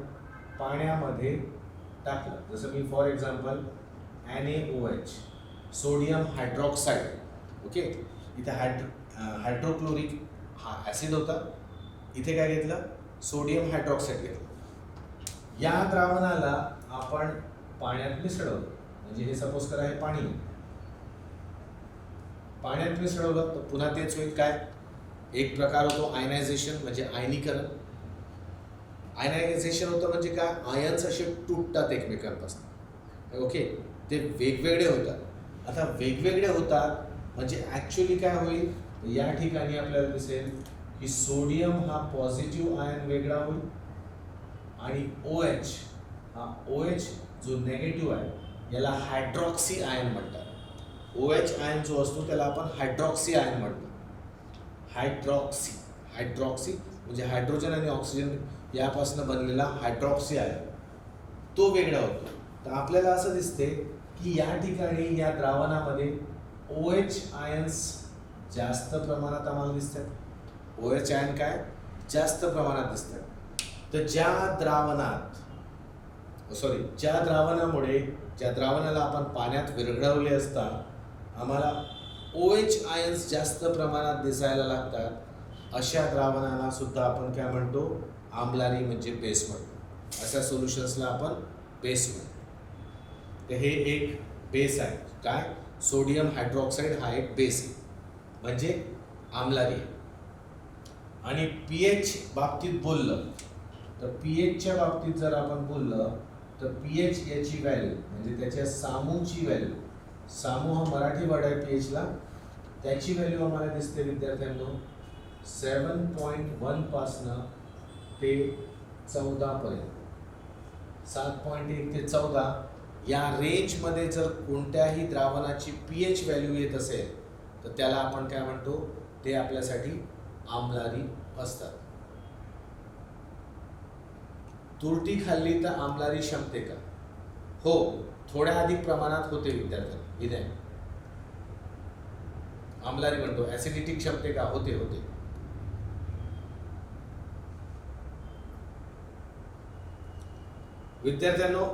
पाण्यामध्ये टाकलं, जसं me for example NaOH, sodium hydroxide. Okay, इथे हायड्रोक्लोरिक हा ॲसिड होता, इथे काय घेतलं? सोडियम हायड्रॉक्साईड घेतलं. या द्रावणाला आपण पाण्यात मिसळवलं, म्हणजे हे सपोज करा हे पाणी, पाण्यात मिसळवलं तर पुन्हा तेच होईल. काय? एक प्रकार होतो आयनायझेशन, म्हणजे आयनीकरण. आयनायझेशन होतं म्हणजे काय? आयन्स असे तुटतात एकमेकांपासून. ओके, ते वेगवेगळे होतात. आता वेगवेगळे होतात म्हणजे ॲक्च्युली काय होईल? या ठिकाणी आपल्याला दिसेल की सोडियम हा पॉझिटिव्ह आयन वेगळा होईल आणि OH हा OH जो नेगेटिव्ह आहे याला हायड्रॉक्सी आयन म्हणतात. OH आयन जो असतो त्याला आपण हायड्रॉक्सी आयन म्हणतो. हायड्रॉक्सी म्हणजे हायड्रोजन आणि ऑक्सिजन यापासून बनलेला हायड्रॉक्सी आयन, तो वेगळा होतो. तर आपल्याला असं दिसते की या ठिकाणी या द्रावणामध्ये OH आयन्स जास्त प्रमाणात आम्हाला दिसतात. OH आयन काय? जास्त प्रमाणात दिसतात. तर ज्या द्रावणामुळे, ज्या द्रावणाला आपण पाण्यात विरघळवले असता आम्हाला OH आयन्स जास्त प्रमाणात दिसायला लागतात, अशा द्रावणाला सुद्धा आपण काय म्हणतो? आम्लारी म्हणजे बेस म्हणतो. अशा सोल्युशन्सला आपण बेस म्हणतो. तर हे एक बेस आहे. काय? सोडियम हायड्रॉक्साईड हा एक बेस आहे, म्हणजे आम्लारी आहे. आणि pH बाबतीत बोललं तर pHच्या बाबतीत जर आपण बोललं तर pH याची व्हॅल्यू म्हणजे त्याच्या सामूची व्हॅल्यू, सामू हा मराठी वर्ड आहे pHला, त्याची व्हॅल्यू आम्हाला दिसते विद्यार्थ्यांनो 7.1 पासनं ते 14 पर्यंत. 7.1 ते 14 या रेंजमध्ये जर कोणत्याही द्रावणाची pH व्हॅल्यू येत असेल तर त्याला आपण काय म्हणतो, ते आपल्यासाठी आम्लारी असतात. तुरटी खाल्ली तर आम्लारी शमते का? हो, थोड्या अधिक प्रमाणात होते विद्यार्थ्यांना. विनय, आम्लारी म्हणतो, ऍसिडिटी क्षमते का? होते होते. विद्यार्थ्यांनो,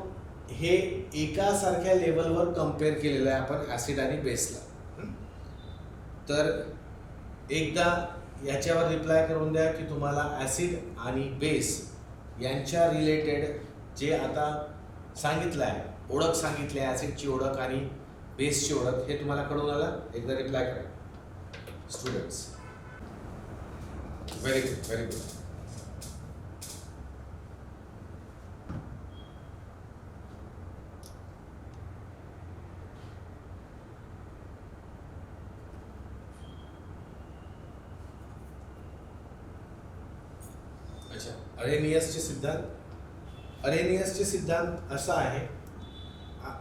हे एकासारख्या लेवलवर कम्पेअर केलेलं आहे आपण ऍसिड आणि बेसला. तर एकदा याच्यावर रिप्लाय करून द्या की तुम्हाला ऍसिड आणि बेस यांच्या रिलेटेड जे आता सांगितलं आहे, ओळख सांगितली आहे, ऍसिडची ओळख आणि बेसची ओळख, हे तुम्हाला कळून आलं? एकदा रिप्लाय करा students. Very good, very good. अच्छा, अरेनियसचे सिद्धांत असा आहे.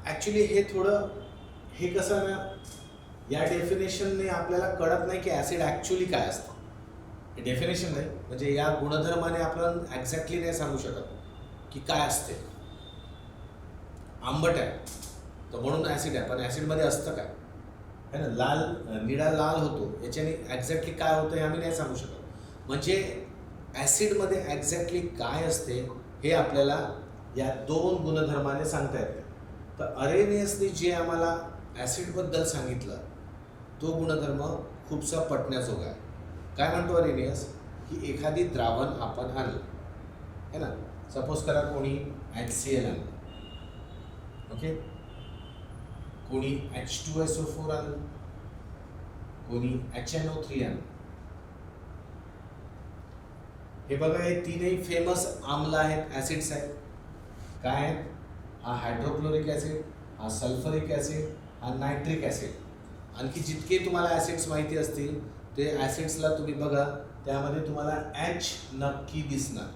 ॲक्च्युली हे थोडं, हे कसं ना, या डेफिनेशनने आपल्याला कळत नाही की ॲसिड ॲक्च्युली काय असतं. हे डेफिनेशन नाही, म्हणजे या गुणधर्माने आपण एक्झॅक्टली नाही सांगू शकत की काय असते. आंबट आहे तर म्हणून ॲसिड आहे, पण ॲसिडमध्ये असतं काय है ना, लाल निळा लाल होतो, याच्याने एक्झॅक्टली काय होतं हे आम्ही नाही सांगू शकत. म्हणजे ॲसिडमध्ये एक्झॅक्टली काय असते हे आपल्याला या दोन गुणधर्माने सांगता येते. तर अरेनियसने जे आम्हाला ॲसिडबद्दल सांगितलं तो गुणधर्म खूपसा पटण्याजोगा आहे. काय म्हणतो अरेनियस, की एखादी द्रावण आपण आणलं है ना, सपोज करा कोणी HCl आणलं, ओके, कोणी H2SO4 आणलं, कोणी HNO3 आणलं. हे बघा, हे तीनही फेमस आम्ल आहेत, ॲसिड्स आहेत. काय आहेत? हा हायड्रोक्लोरिक ॲसिड, हा सल्फरिक ॲसिड, हा नायट्रिक ॲसिड. आणखी जितके तुम्हाला ॲसिड्स माहिती असतील ते ॲसिड्सला तुम्ही बघा, त्यामध्ये तुम्हाला H नक्की दिसणार.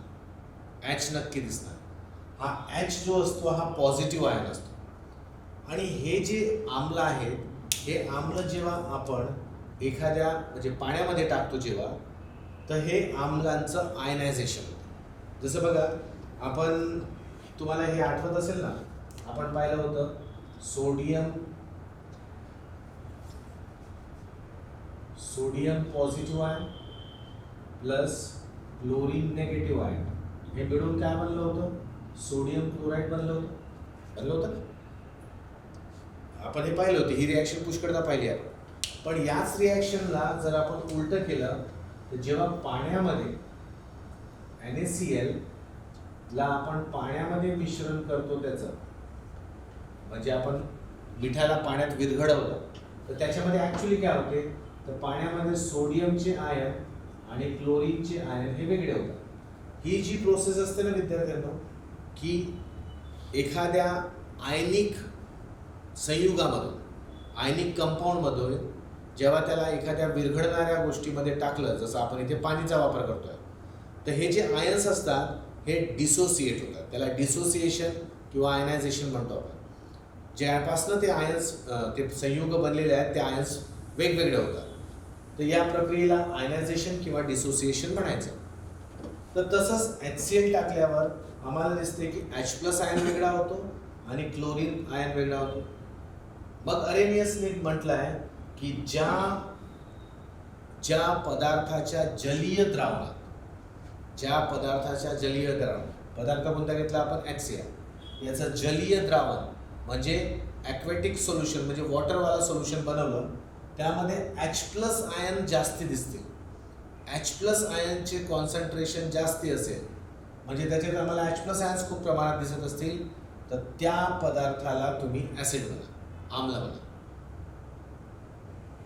हा H जो असतो हा पॉझिटिव्ह आयन असतो. आणि हे जे आम्ल आहेत, हे आम्ल जेव्हा आपण एखाद्या म्हणजे पाण्यामध्ये टाकतो जेव्हा, तर हे आम्लांचं आयनायझेशन होतं. जसं बघा, आपण तुम्हाला हे आठवत असेल ना, आपण पाहिलं होतं sodium positive ion plus chlorine negative ion, हे मिळून काय बनलं होतं? सोडियम क्लोराईड बनलं होतं ना. आपण हे पाहिलं होतं, ही रिॲक्शन पुष्कळदा पाहिली आहे. पण याच रिॲक्शनला जर आपण उलटं केलं तर जेव्हा पाण्यामध्ये NaCl ला आपण पाण्यामध्ये मिश्रण करतो त्याचं, म्हणजे आपण मिठाला पाण्यात विरघळवलं तर त्याच्यामध्ये ॲक्च्युली काय होते, तर पाण्यामध्ये सोडियमचे आयन आणि क्लोरीनचे आयन हे वेगळे होतात. ही जी प्रोसेस असते ना विद्यार्थ्यांनो, की एखाद्या आयनिक संयुगामधून, आयनिक कंपाऊंडमधून जेव्हा त्याला एखाद्या विरघळणाऱ्या गोष्टीमध्ये टाकलं, जसं आपण इथे पाणीचा वापर करतोय, तर हे जे आयन्स असतात हे डिसोसिएट होतात. त्याला डिसोसिएशन किंवा आयनायझेशन म्हणतो आपण. ज्यापासनं ते आयन्स, ते संयुग बनलेले आहेत, ते आयन्स वेगवेगळे होतात. तर या प्रक्रियेला आयनायझेशन किंवा डिसोसिएशन म्हणायचं. तर तसंच HCl टाकल्यावर आम्हाला दिसते की H+ आयन वेगळा होतो आणि क्लोरीन आयन वेगळा होतो. मग अरेनियसने म्हटलं आहे की ज्या पदार्थाच्या जलीय द्रावणात, पदार्थ कोणता घेतला आपण? HCl. याचं जलीय द्रावण म्हणजे ॲक्वॅटिक सोल्युशन, म्हणजे वॉटरवाला सोल्युशन बनवलं, त्यामध्ये H+ आयन जास्ती दिसतील. H+ आयनचे कॉन्सन्ट्रेशन जास्ती असेल, म्हणजे त्याच्यात आम्हाला H+ आयन्स खूप प्रमाणात दिसत असतील, तर त्या पदार्थाला तुम्ही ॲसिड म्हणा, आम्ल म्हणा.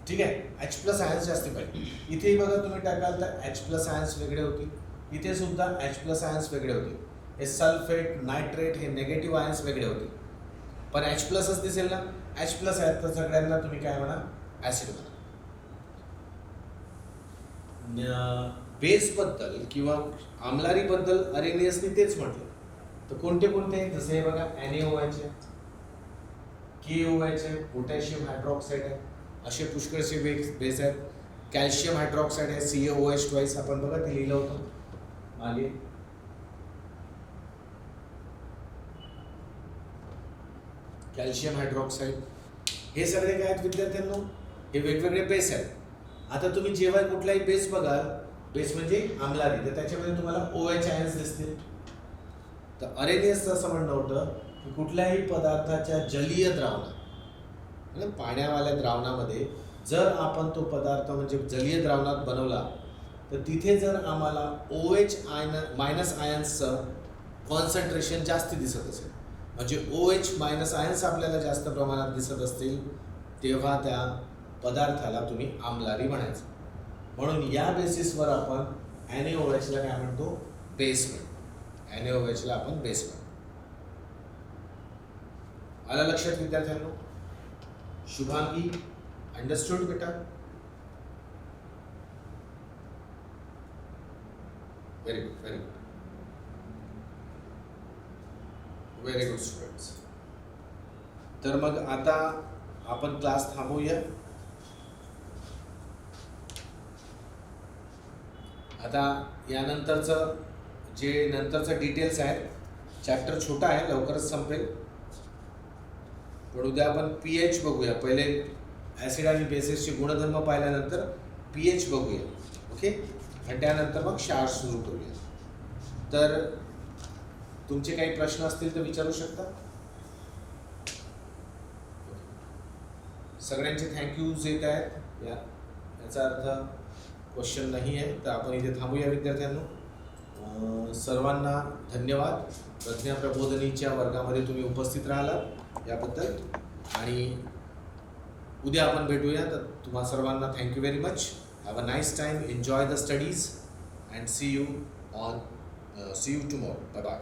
ठीक आहे, H+ आयन्स जास्ती पाहिजे. इथेही बघा तुम्ही टाकाल तर H+ आयन्स वेगळे होतील, इथे सुद्धा H+ आयन्स वेगळे होतील. हे सल्फेट, नायट्रेट हे निगेटिव्ह आयन्स वेगळे होतील, पण H+च दिसेल ना. H+ आहेत तर सगळ्यांना तुम्ही काय म्हणा? ॲसिड म्हणा. बेसबद्दल किंवा आम्लारीबद्दल अरेनियसने तेच म्हटलं. तर कोणते कोणते? जसे हे बघा, NaOH आहे, KOH आहे, पोटॅशियम हायड्रॉक्साईड आहे, असे पुष्कळसे बेस आहेत. कॅल्शियम हायड्रॉक्साईड आहे, CaOH ट्वाईस, आपण बघा ते लिहिलं होतं मागे. कॅल्शियम हायड्रॉक्साईड हे सगळे काय आहेत विद्यार्थ्यांनो, हे वेगवेगळे बेस आहेत. आता तुम्ही जेव्हा कुठलाही बेस बघाल, बेस म्हणजे आम्लारी, तर त्याच्यामध्ये तुम्हाला OH आयन्स दिसतील. तर अरेनियसचं असं म्हणणं होतं की कुठल्याही पदार्थाच्या जलीय द्रावणात, म्हणजे पाण्यावाल्या द्रावणामध्ये जर आपण तो पदार्थ म्हणजे जलीय द्रावणात बनवला, तर तिथे जर आम्हाला OH मायनस आयन्सचं कॉन्सन्ट्रेशन जास्त दिसत असेल, म्हणजे OH मायनस आयन्स आपल्याला जास्त प्रमाणात दिसत असतील, तेव्हा त्या पदार्थाला तुम्ही आम्लारी म्हणायचं. म्हणून या बेसिसवर आपण NaOH ला काय म्हणतो, बेस म्हणतो. NaOH ला आपण बेस म्हणतो. आलं लक्षात विद्यार्थ्यांनो? शुभांगी, अंडरस्टूड बेटा? Very good, very good, very good students. तर मग आता आपण क्लास थांबवूया. आता यानंतरचं जे नंतरचं डिटेल्स आहेत, चॅप्टर छोटा आहे, लवकरच संपेल, पण उद्या आपण pH बघूया. पहिले ॲसिड आणि बेसिसचे गुणधर्म पाहिल्यानंतर pH बघूया, ओके, आणि त्यानंतर मग क्षार सुरू करूया. तर तुमचे काही प्रश्न असतील तर विचारू शकता. सगळ्यांचे थँक्यूज येत आहेत, याचा अर्थ क्वेश्चन नाही आहे. तर आपण इथे थांबूया विद्यार्थ्यांनो. सर्वांना धन्यवाद. प्रज्ञा प्रबोधिनीच्या वर्गामध्ये तुम्ही उपस्थित राहिलात याबद्दल, आणि उद्या आपण भेटूया. तर तुम्हा सर्वांना thank you very much. Have a nice time, enjoy the studies and see you tomorrow. Bye bye.